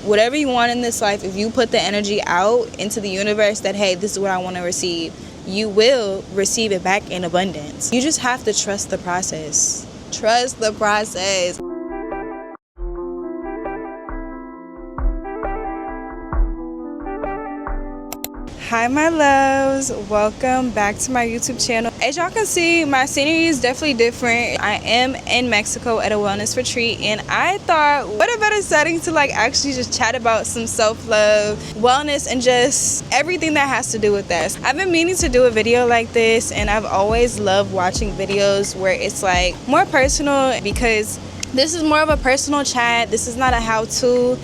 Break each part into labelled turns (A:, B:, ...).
A: whatever you want in this life, if you put the energy out into the universe that, hey, this is what I want to receive, you will receive it back in abundance. You just have to trust the process. Trust the process. Hi my loves, welcome back to my YouTube channel. As y'all can see, my scenery is definitely different. I am in Mexico at a wellness retreat, and I thought what a better setting to actually just chat about some self-love, wellness, and just everything that has to do with that. I've been meaning to do a video like this, and I've always loved watching videos where it's more personal, because this is more of a personal chat. This is not a how-to.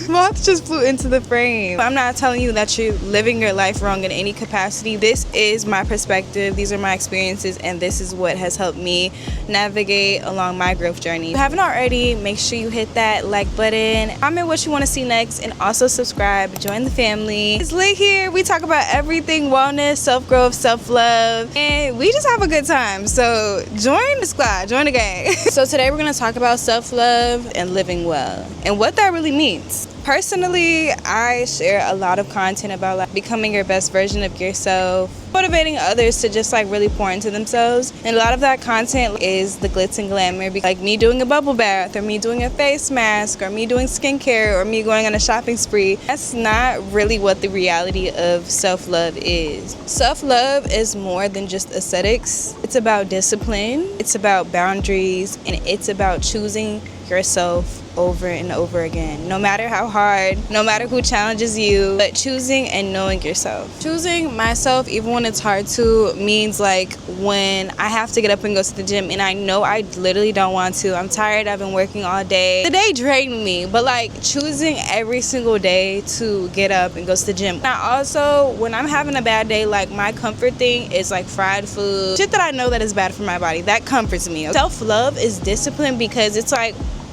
A: Moth just flew into the frame. I'm not telling you that you're living your life wrong in any capacity. This is my perspective, these are my experiences, and this is what has helped me navigate along my growth journey. If you haven't already, make sure you hit that like button, comment what you want to see next, and also subscribe, join the family. It's lit here. We talk about everything wellness, self-growth, self-love, and we just have a good time. So join the squad, join the gang. So today we're going to talk about self-love and living well, and what that really means. Personally, I share a lot of content about becoming your best version of yourself, motivating others to just really pour into themselves. And a lot of that content is the glitz and glamour, like me doing a bubble bath, or me doing a face mask, or me doing skincare, or me going on a shopping spree. That's not really what the reality of self-love is. Self-love is more than just aesthetics. It's about discipline, it's about boundaries, and it's about choosing yourself over and over again, no matter how hard, no matter who challenges you, but choosing and knowing yourself. Choosing myself, even when it's hard to, means when I have to get up and go to the gym, and I know I literally don't want to. I'm tired, I've been working all day. The day drained me, but choosing every single day to get up and go to the gym. Now also, when I'm having a bad day, my comfort thing is fried food, shit that I know that is bad for my body. That comforts me. Self-love is discipline, because it's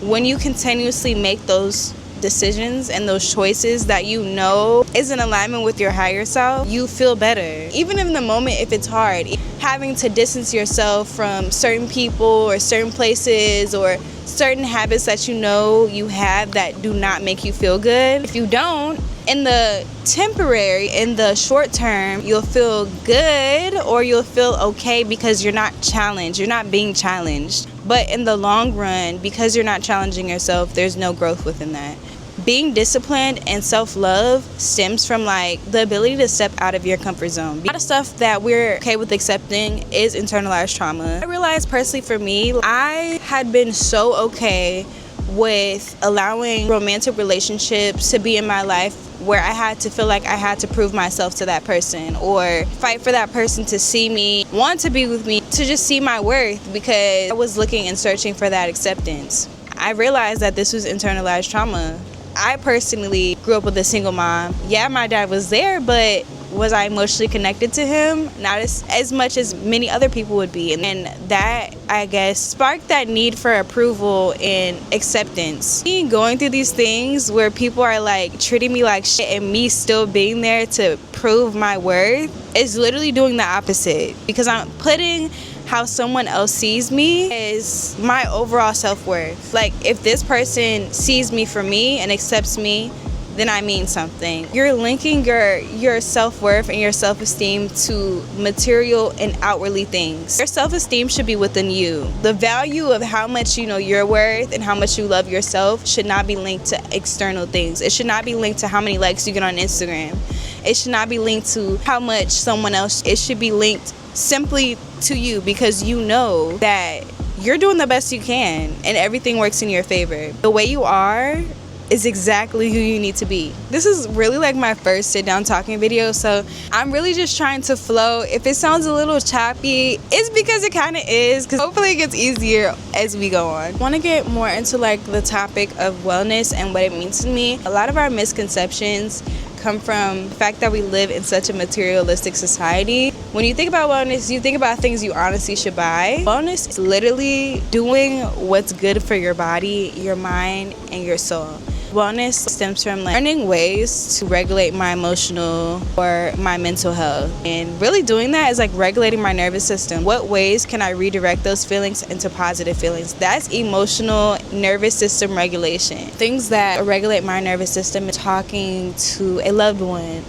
A: when you continuously make those decisions and those choices that you know is in alignment with your higher self, you feel better. Even in the moment, if it's hard, having to distance yourself from certain people or certain places or certain habits that you know you have that do not make you feel good. If you don't, in the temporary, in the short term, you'll feel good or you'll feel okay because you're not challenged, you're not being challenged. But in the long run, because you're not challenging yourself, there's no growth within that. Being disciplined and self-love stems from the ability to step out of your comfort zone. A lot of stuff that we're okay with accepting is internalized trauma. I realized personally for me, I had been so okay with allowing romantic relationships to be in my life where I had to feel like I had to prove myself to that person or fight for that person to see me, want to be with me, to just see my worth, because I was looking and searching for that acceptance. I realized that this was internalized trauma. I personally grew up with a single mom. Yeah, my dad was there, but was I emotionally connected to him? Not as much as many other people would be. And that, I guess, sparked that need for approval and acceptance. Going through these things where people are treating me like shit and me still being there to prove my worth is literally doing the opposite, because I'm putting how someone else sees me is my overall self-worth. If this person sees me for me and accepts me, then I mean something. You're linking your self-worth and your self-esteem to material and outwardly things. Your self-esteem should be within you. The value of how much you know your worth and how much you love yourself should not be linked to external things. It should not be linked to how many likes you get on Instagram. It should not be linked to how much someone else. It should be linked simply to you, because you know that you're doing the best you can and everything works in your favor. The way you are is exactly who you need to be. This is really my first sit down talking video, so I'm really just trying to flow. If it sounds a little choppy, it's because it kind of is, because hopefully it gets easier as we go on. I want to get more into the topic of wellness and what it means to me. A lot of our misconceptions come from the fact that we live in such a materialistic society. When you think about wellness, you think about things you honestly should buy. Wellness is literally doing what's good for your body, your mind, and your soul. Wellness stems from learning ways to regulate my emotional or my mental health. And really doing that is like regulating my nervous system. What ways can I redirect those feelings into positive feelings? That's emotional nervous system regulation. Things that regulate my nervous system is talking to a loved one,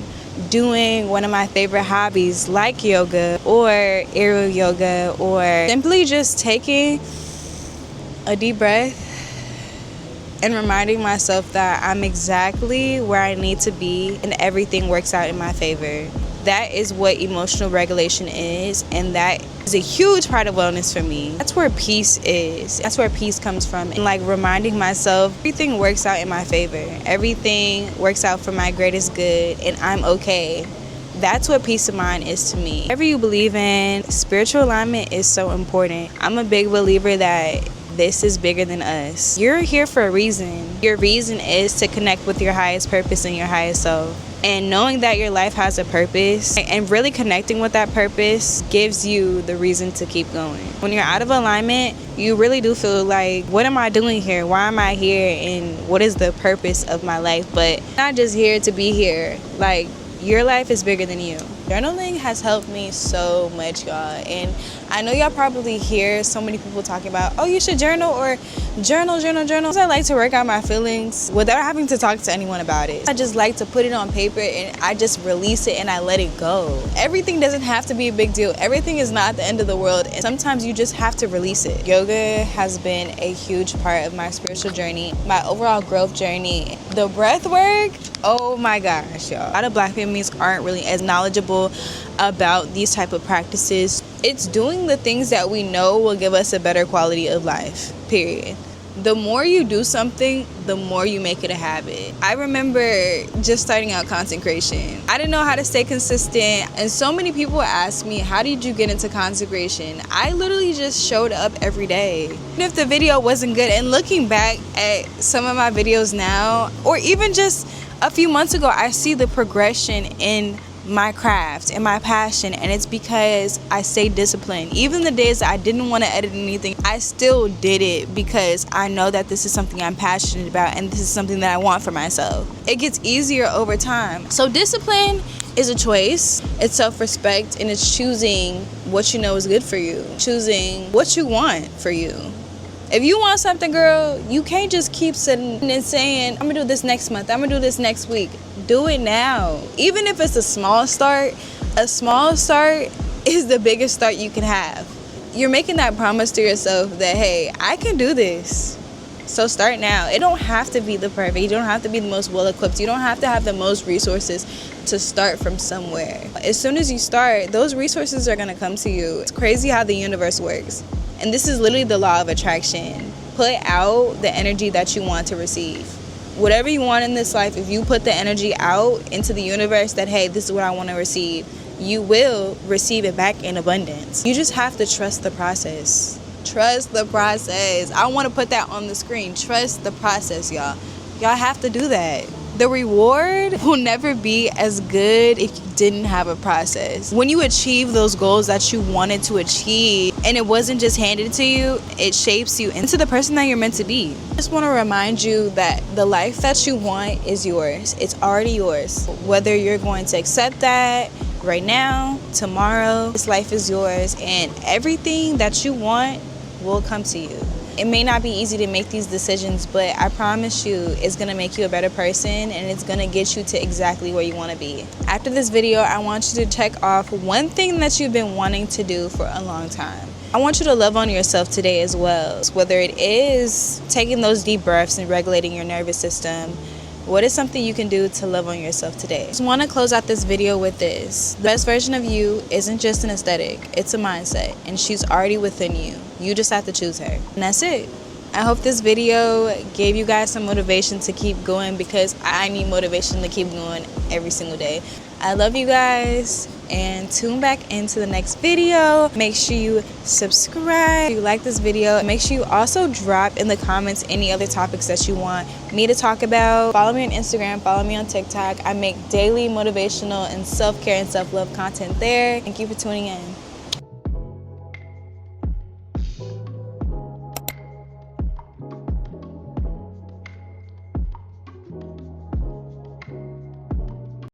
A: doing one of my favorite hobbies like yoga or aerial yoga, or simply just taking a deep breath and reminding myself that I'm exactly where I need to be and everything works out in my favor. That is what emotional regulation is, and that is a huge part of wellness for me. That's where peace is. That's where peace comes from. And like reminding myself everything works out in my favor. Everything works out for my greatest good and I'm okay. That's what peace of mind is to me. Whatever you believe in, spiritual alignment is so important. I'm a big believer that this is bigger than us. You're here for a reason. Your reason is to connect with your highest purpose and your highest self. And knowing that your life has a purpose and really connecting with that purpose gives you the reason to keep going. When you're out of alignment, you really do feel like, what am I doing here? Why am I here? And what is the purpose of my life? But I'm not just here to be here. Like, your life is bigger than you. Journaling has helped me so much, y'all. And I know y'all probably hear so many people talking about, oh, you should journal or journal. I like to work out my feelings without having to talk to anyone about it. I just like to put it on paper and I just release it and I let it go. Everything doesn't have to be a big deal. Everything is not the end of the world. And sometimes you just have to release it. Yoga has been a huge part of my spiritual journey, my overall growth journey. The breath work, oh my gosh, y'all. A lot of Black families aren't really as knowledgeable about these type of practices. It's doing the things that we know will give us a better quality of life, period. The more you do something, the more you make it a habit. I remember just starting out consecration. I didn't know how to stay consistent, and so many people ask me, how did you get into consecration? I literally just showed up every day. Even if the video wasn't good, and looking back at some of my videos now, or even just a few months ago, I see the progression in my craft and my passion, and it's because I stayed disciplined. Even the days that I didn't want to edit anything, I still did it because I know that this is something I'm passionate about and this is something that I want for myself. It gets easier over time. So discipline is a choice, it's self-respect, and it's choosing what you know is good for you, choosing what you want for you. If you want something, girl, you can't just keep sitting and saying, I'm gonna do this next month, I'm gonna do this next week. Do it now. Even if it's a small start is the biggest start you can have. You're making that promise to yourself that, hey, I can do this. So start now. It don't have to be the perfect. You don't have to be the most well-equipped. You don't have to have the most resources to start from somewhere. As soon as you start, those resources are gonna come to you. It's crazy how the universe works. And this is literally the law of attraction. Put out the energy that you want to receive. Whatever you want in this life, if you put the energy out into the universe that, hey, this is what I want to receive, you will receive it back in abundance. You just have to trust the process. Trust the process. I want to put that on the screen. Trust the process, y'all. Y'all have to do that. The reward will never be as good if you didn't have a process. When you achieve those goals that you wanted to achieve and it wasn't just handed to you, it shapes you into the person that you're meant to be. I just want to remind you that the life that you want is yours. It's already yours. Whether you're going to accept that right now, tomorrow, this life is yours, and everything that you want will come to you. It may not be easy to make these decisions, but I promise you it's gonna make you a better person and it's gonna get you to exactly where you wanna be. After this video, I want you to check off one thing that you've been wanting to do for a long time. I want you to love on yourself today as well. Whether it is taking those deep breaths and regulating your nervous system, what is something you can do to love on yourself today? I just want to close out this video with this. The best version of you isn't just an aesthetic, it's a mindset, and she's already within you. You just have to choose her. And that's it. I hope this video gave you guys some motivation to keep going, because I need motivation to keep going every single day. I love you guys, and tune back into the next video. Make sure you subscribe if you like this video. Make sure you also drop in the comments any other topics that you want me to talk about. Follow me on Instagram, follow me on TikTok. I make daily motivational and self-care and self-love content there. Thank you for tuning in.